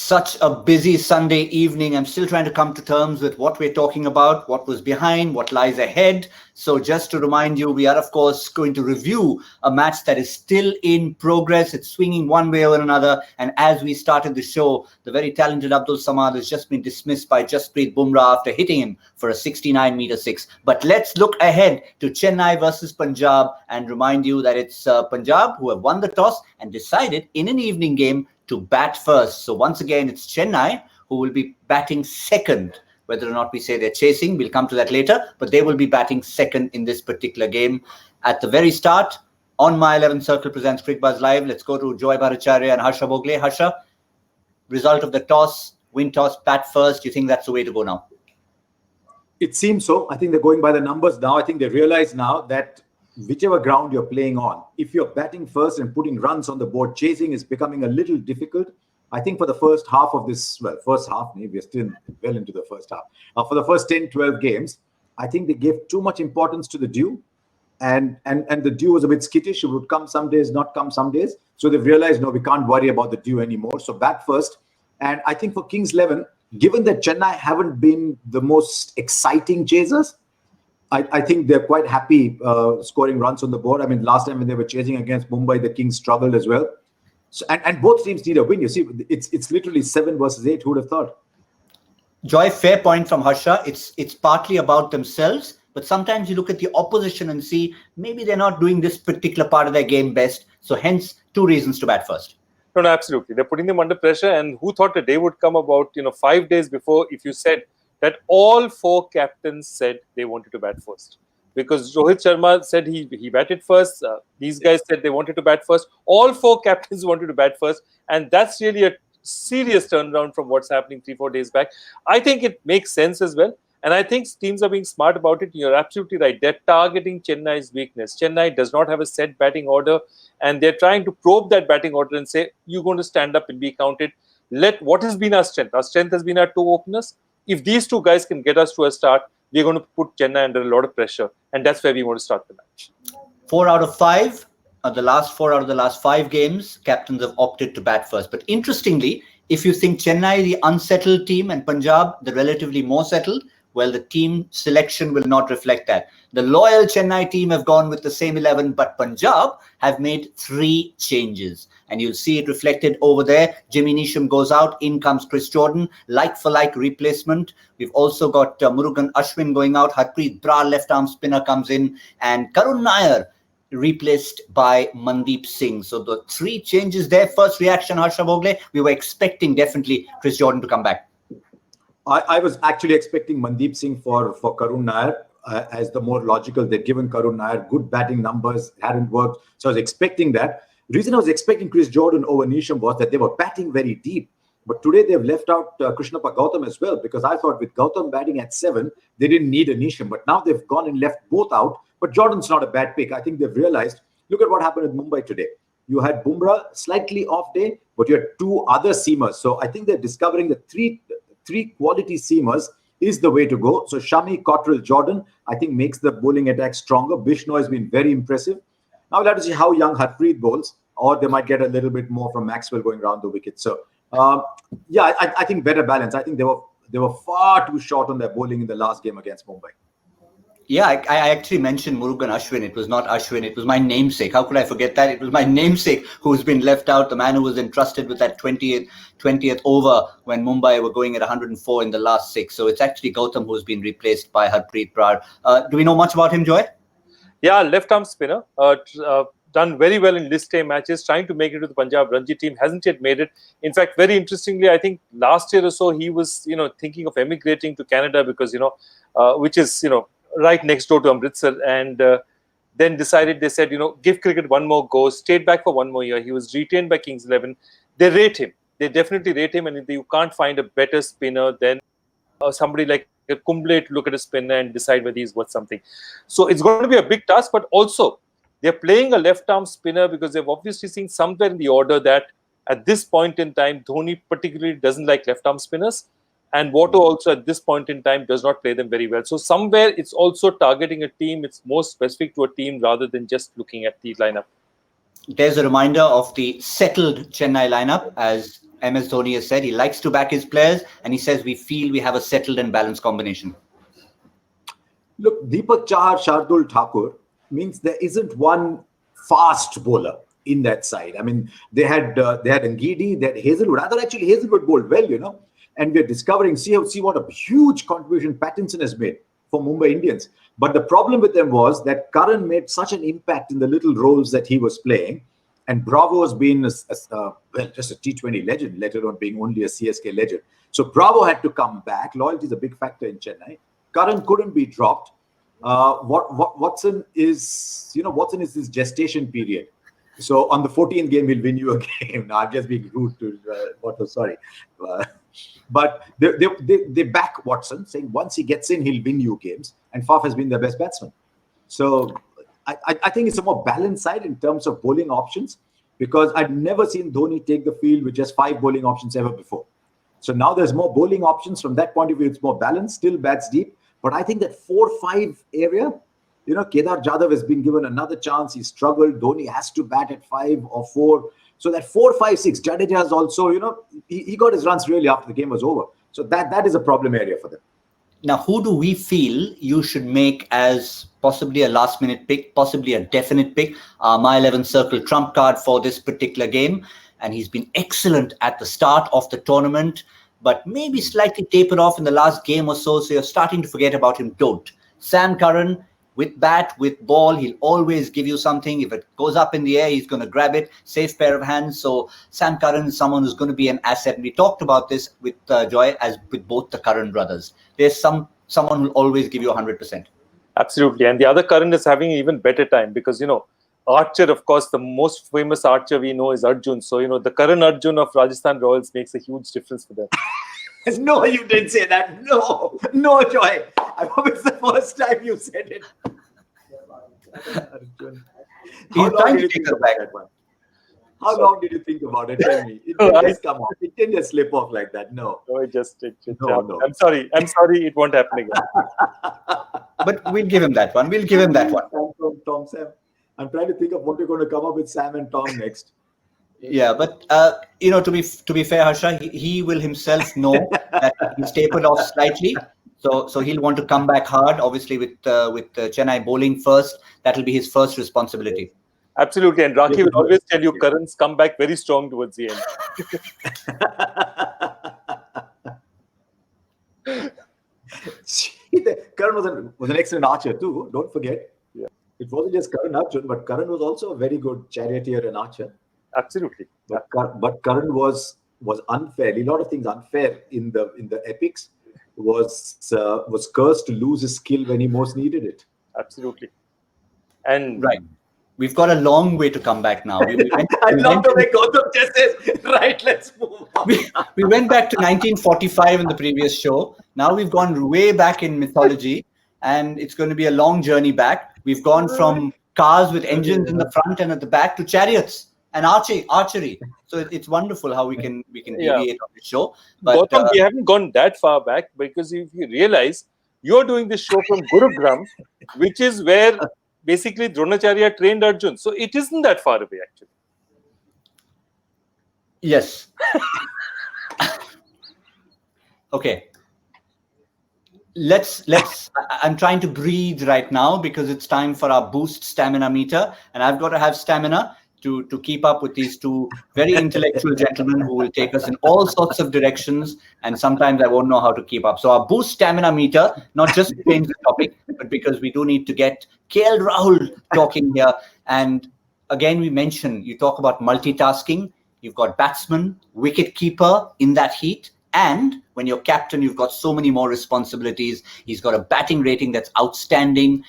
Such a busy Sunday evening. I'm still trying to come to terms with what we're talking about, what was behind, what lies ahead. So just to remind you, we are, of course, going to review a match that is still in progress. It's swinging one way or another. And as we started the show, the very talented Abdul Samad has just been dismissed by Jasprit Bumrah after hitting him for a 69-meter six. But let's look ahead to Chennai versus Punjab and remind you that it's Punjab who have won the toss and decided in an evening game to bat first. So once again, it's Chennai who will be batting second. Whether or not we say they're chasing, we'll come to that later, but they will be batting second in this particular game. At the very start, on My 11 Circle presents Cricbuzz Live. Let's go to Joy Bhattacharjya and Harsha Bhogle. Harsha, result of the toss, win toss, bat first. Do you think that's the way to go now? It seems so. I think they're going by the numbers now. I think they realize now that whichever ground you're playing on, if you're batting first and putting runs on the board, chasing is becoming a little difficult. I think for the first half of this, well, first half, maybe we're still well into the first half. For the first 10, 12 games, I think they gave too much importance to the dew. And the dew was a bit skittish. It would come some days, not come some days. So they've realized, no, we can't worry about the dew anymore. So bat first. And I think for Kings 11, given that Chennai haven't been the most exciting chasers, I think they're quite happy scoring runs on the board. I mean, last time when they were chasing against Mumbai, the Kings struggled as well. So, and both teams need a win. You see, it's literally 7 versus 8. Who would have thought? Joy, fair point from Harsha. It's partly about themselves, but sometimes you look at the opposition and see maybe they're not doing this particular part of their game best. So hence, 2 reasons to bat first. No, absolutely. They're putting them under pressure. And who thought a day would come about, 5 days before, if you said that all 4 captains said they wanted to bat first. Because Rohit Sharma said he batted first. These guys said they wanted to bat first. All 4 captains wanted to bat first. And that's really a serious turnaround from what's happening 3-4 days back. I think it makes sense as well. And I think teams are being smart about it. You're absolutely right. They're targeting Chennai's weakness. Chennai does not have a set batting order. And they're trying to probe that batting order and say, you're going to stand up and be counted. What has been our strength? Our strength has been our 2 openers. If these 2 guys can get us to a start, we're going to put Chennai under a lot of pressure. And that's where we want to start the match. 4 out of 5, the last 4 out of the last 5 games, captains have opted to bat first. But interestingly, if you think Chennai, the unsettled team, and Punjab, the relatively more settled, well, the team selection will not reflect that. The loyal Chennai team have gone with the same 11, but Punjab have made 3 changes. And you'll see it reflected over there. Jimmy Neesham goes out. In comes Chris Jordan. Like-for-like replacement. We've also got Murugan Ashwin going out. Harpreet Brar, left-arm spinner, comes in. And Karun Nair replaced by Mandeep Singh. So the 3 changes there. First reaction, Harsha Bhogle. We were expecting definitely Chris Jordan to come back. I was actually expecting Mandeep Singh for Karun Nair as the more logical. They'd given Karun Nair good batting numbers. It hadn't worked. So I was expecting that. The reason I was expecting Chris Jordan over Neesham was that they were batting very deep. But today they've left out Krishnappa Gautam as well, because I thought with Gautam batting at 7, they didn't need a Neesham. But now they've gone and left both out. But Jordan's not a bad pick. I think they've realized, look at what happened with Mumbai today. You had Bumrah, slightly off day, but you had 2 other seamers. So I think they're discovering the three quality seamers is the way to go. So Shami, Cottrell, Jordan, I think makes the bowling attack stronger. Bishnoi has been very impressive. Now we'll have to see how young Harpreet bowls, or they might get a little bit more from Maxwell going around the wicket. So yeah, I think better balance. I think they were far too short on their bowling in the last game against Mumbai. Yeah, I actually mentioned Murugan Ashwin. It was not Ashwin. It was my namesake. How could I forget that? It was my namesake who's been left out, the man who was entrusted with that 20th over when Mumbai were going at 104 in the last 6. So it's actually Gautam who's been replaced by Harpreet Brar. Do we know much about him, Joy? Yeah, left-arm spinner. Done very well in list A matches, trying to make it to the Punjab Ranji team, hasn't yet made it. In fact, very interestingly, I think last year or so, he was, thinking of emigrating to Canada because, which is, right next door to Amritsar, and then decided, they said, give cricket one more go, stayed back for 1 more year. He was retained by Kings 11. They rate him. They definitely rate him, and you can't find a better spinner than somebody like Kumble to look at a spinner and decide whether he's worth something. So it's going to be a big task, but also they're playing a left-arm spinner because they've obviously seen somewhere in the order that at this point in time, Dhoni particularly doesn't like left-arm spinners. And Watto also at this point in time does not play them very well. So somewhere it's also targeting a team. It's more specific to a team rather than just looking at the lineup. There's a reminder of the settled Chennai lineup as MS Dhoni has said he likes to back his players, and he says we feel we have a settled and balanced combination. Look, Deepak Chahar, Shardul Thakur means there isn't one fast bowler in that side. I mean, they had Ngidi, they had Hazelwood. I thought actually Hazelwood bowled well, and we're discovering, see what a huge contribution Pattinson has made for Mumbai Indians. But the problem with them was that Karan made such an impact in the little roles that he was playing. And Bravo has been just a T20 legend, let alone being only a CSK legend. So Bravo had to come back. Loyalty is a big factor in Chennai. Karan couldn't be dropped. Watson is this gestation period. So on the 14th game, he'll win you a game. Now, I'm just being rude to Watson, sorry. But they back Watson, saying once he gets in, he'll win you games. And Faf has been their best batsman. So I think it's a more balanced side in terms of bowling options, because I've never seen Dhoni take the field with just 5 bowling options ever before. So now there's more bowling options. From that point of view, it's more balanced, still bats deep. But I think that 4-5 area, Kedar Jadhav has been given another chance. He struggled. Dhoni has to bat at 5 or 4. So that 4-5-6, Jadeja has also, he got his runs really after the game was over. So that is a problem area for them. Now, who do we feel you should make as possibly a last-minute pick, possibly a definite pick? My 11 circle trump card for this particular game. And he's been excellent at the start of the tournament, but maybe slightly tapered off in the last game or so. So you're starting to forget about him. Don't. Sam Curran, with bat, with ball, he'll always give you something. If it goes up in the air, he's going to grab it. Safe pair of hands. So Sam Curran is someone who's going to be an asset. And we talked about this with Joy, as with both the Curran brothers. There's someone who'll always give you 100%. Absolutely. And the other Curran is having an even better time because, Archer, of course, the most famous archer we know is Arjun. So, the Curran Arjun of Rajasthan Royals makes a huge difference for them. No, you didn't say that. No, Joy. I hope it's the first time you said it. How long did you think about that one? How long did you think about it? Tell me. It didn't just come off. It didn't just slip off like that. No. No, it No. I'm sorry. It won't happen again. But we'll give him that one. Tom, Sam. I'm trying to think of what you're going to come up with Sam and Tom next. Yeah, but to be fair, Harsha, he will himself know that he's tapered off slightly, so he'll want to come back hard. Obviously, with Chennai bowling first, that'll be his first responsibility. Absolutely, and Raki will always tell you Karan's come back very strong towards the end. Karan was an excellent archer too. Don't forget. Yeah. It wasn't just Karan Arjun, but Karan was also a very good charioteer and archer. Absolutely. But Karan was unfair. A lot of things unfair in the epics. Was cursed to lose his skill when he most needed it. Absolutely. And right, we've got a long way to come back now. I love the way Gautam just says, right, let's move on. We went back to 1945 in the previous show. Now we've gone way back in mythology, and it's going to be a long journey back. We've gone from cars with engines in the front and at the back to chariots and archery. So it's wonderful how we can deviate on the show. But Gautam, we haven't gone that far back, because if you realize, you're doing this show from Gurugram, which is where basically Dronacharya trained Arjun. So it isn't that far away, actually. Yes. Okay. Let's I'm trying to breathe right now because it's time for our boost stamina meter, and I've got to have stamina to keep up with these two very intellectual gentlemen who will take us in all sorts of directions, and sometimes I won't know how to keep up. So our boost stamina meter, not just to change the topic, but because we do need to get KL Rahul talking here. And again, you talk about multitasking. You've got batsman, wicket keeper in that heat. And when you're captain, you've got so many more responsibilities. He's got a batting rating that's outstanding.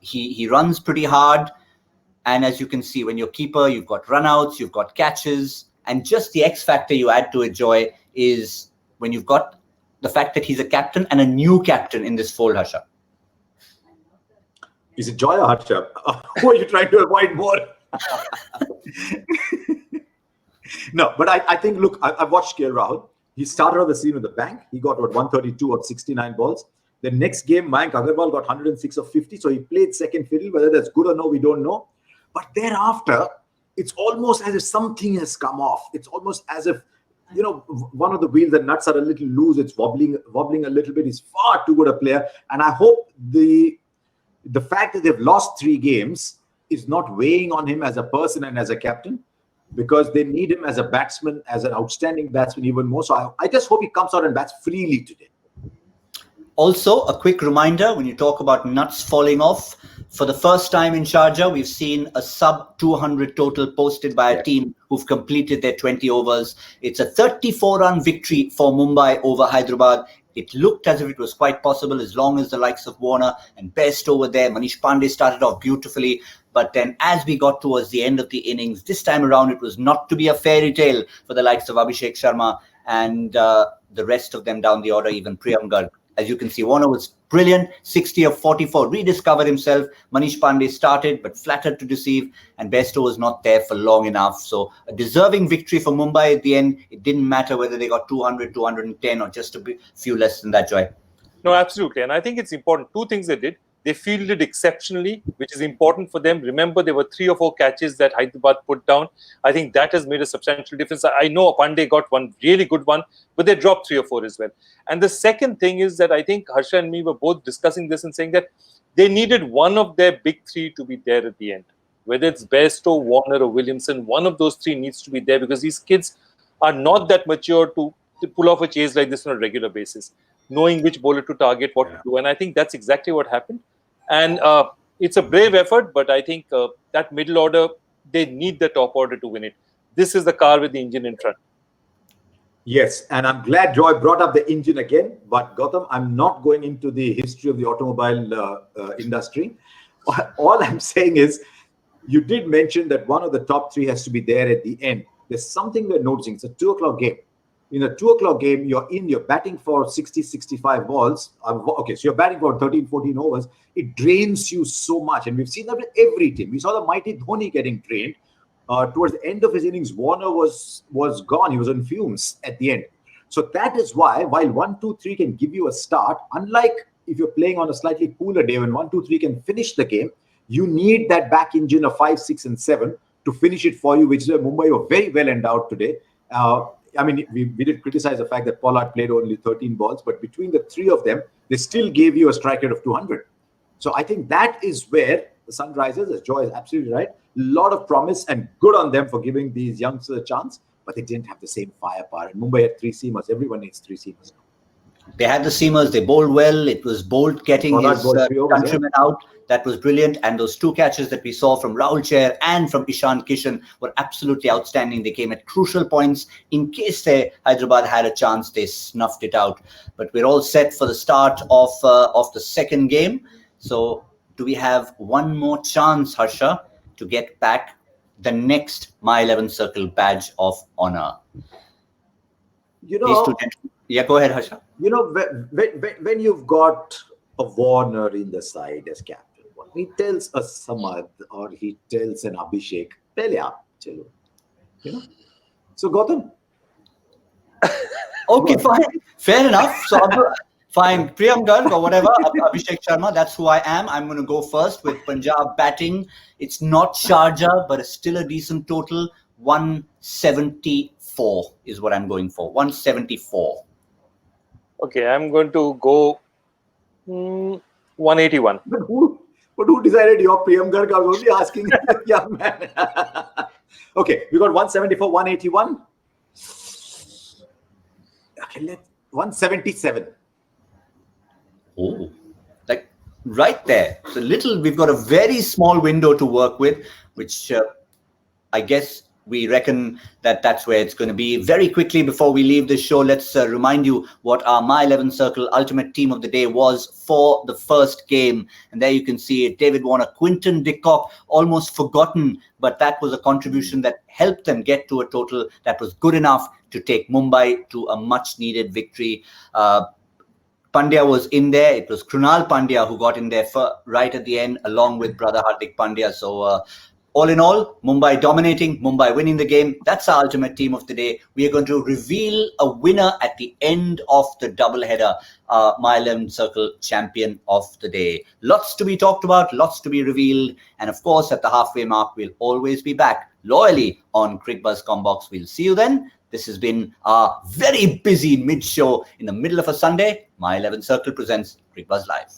He runs pretty hard. And as you can see, when you're keeper, you've got runouts, you've got catches. And just the X factor you add to it, Joy, is when you've got the fact that he's a captain and a new captain in this fold, Harsha. Is it Joy or Harsha? Who are you trying to avoid more? No, but I think, look, I've watched KL Rahul. He started off the season with a bang. He got 132 or 69 balls. The next game, Mayank Agarwal got 106 of 50. So he played second fiddle. Whether that's good or no, we don't know. But thereafter, it's almost as if something has come off. It's almost as if one of the wheels, the nuts are a little loose. It's wobbling a little bit. He's far too good a player. And I hope the fact that they've lost 3 games is not weighing on him as a person and as a captain, because they need him as a batsman, as an outstanding batsman even more. So I just hope he comes out and bats freely today. Also, a quick reminder, when you talk about nuts falling off, for the first time in Sharjah, we've seen a sub 200 total posted by a team who've completed their 20 overs. It's a 34-run victory for Mumbai over Hyderabad. It looked as if it was quite possible as long as the likes of Warner and Best over there. Manish Pandey started off beautifully. But then as we got towards the end of the innings, this time around, it was not to be a fairy tale for the likes of Abhishek Sharma and the rest of them down the order, even Priyam Garg. As you can see, Warner was brilliant, 60 of 44, rediscovered himself. Manish Pandey started, but flattered to deceive, and Bairstow was not there for long enough. So a deserving victory for Mumbai at the end. It didn't matter whether they got 200, 210, or just a few less than that, Joy. No, absolutely. And I think it's important. 2 things they did. They fielded exceptionally, which is important for them. Remember, there were 3 or 4 catches that Hyderabad put down. I think that has made a substantial difference. I know Pandey got one really good one, but they dropped 3 or 4 as well. And the second thing is that I think Harsha and me were both discussing this and saying that they needed one of their big 3 to be there at the end. Whether it's Bairstow, Warner or Williamson, one of those 3 needs to be there, because these kids are not that mature to pull off a chase like this on a regular basis, knowing which bowler to target, what to do. And I think that's exactly what happened. And it's a brave effort, but I think that middle order, they need the top order to win it. This is the car with the engine in front. Yes, and I'm glad Joy brought up the engine again. But Gautam, I'm not going into the history of the automobile industry. All I'm saying is, you did mention that one of the top 3 has to be there at the end. There's something we're noticing. It's a 2 o'clock game. In a 2 o'clock game, you're batting for 60, 65 balls. Okay, so you're batting for 13, 14 overs. It drains you so much. And we've seen that with every team. We saw the mighty Dhoni getting drained. Towards the end of his innings, Warner was gone. He was on fumes at the end. So that is why, while 1, 2, 3 can give you a start, unlike if you're playing on a slightly cooler day when 1, 2, 3 can finish the game, you need that back engine of 5, 6, and 7 to finish it for you, which is where Mumbai were very well endowed today. I mean, we did criticize the fact that Pollard played only 13 balls, but between the 3 of them, they still gave you a strike rate of 200. So I think that is where the Sunrisers, as Joy is absolutely right, a lot of promise, and good on them for giving these youngsters a chance, but they didn't have the same firepower. And Mumbai had 3 seamers. Everyone needs 3 seamers now. They had the seamers. They bowled well. It was Bolt getting his countrymen out. That was brilliant. And those 2 catches that we saw from Rahul Chair and from Ishan Kishan were absolutely outstanding. They came at crucial points. In case Hyderabad had a chance, they snuffed it out. But we're all set for the start of the second game. So do we have one more chance, Harsha, to get back the next My 11 Circle badge of honor? Yeah, go ahead, Harsha. When you've got a Warner in the side as captain, he tells a Samad or he tells an Abhishek, chalo. So Gautam. Okay, fine. Fair enough. So fine, Priyam Garg or whatever, Abhishek Sharma, that's who I am. I'm going to go first with Punjab batting. It's not Sharjah, but it's still a decent total. 174 is what I'm going for. 174. Okay, I'm going to go 181. But who decided your Priyam Garg? I was only asking the young man. Okay, we got 174, 181. Okay, let's 177. Oh, like right there. So we've got a very small window to work with, which I guess we reckon that's where it's going to be. Very quickly before we leave the show, let's remind you what our My 11 Circle Ultimate Team of the Day was for the first game. And there you can see it. David Warner, Quinton de Kock, almost forgotten, but that was a contribution that helped them get to a total that was good enough to take Mumbai to a much-needed victory. Pandya was in there. It was Krunal Pandya who got in there right at the end, along with brother Hardik Pandya. So all in all, Mumbai dominating, Mumbai winning the game. That's our ultimate team of the day. We are going to reveal a winner at the end of the doubleheader, My 11 Circle champion of the day. Lots to be talked about, lots to be revealed. And of course, at the halfway mark, we'll always be back loyally on Cricbuzz Combox. We'll see you then. This has been our very busy mid-show in the middle of a Sunday. My 11 Circle presents Cricbuzz Live.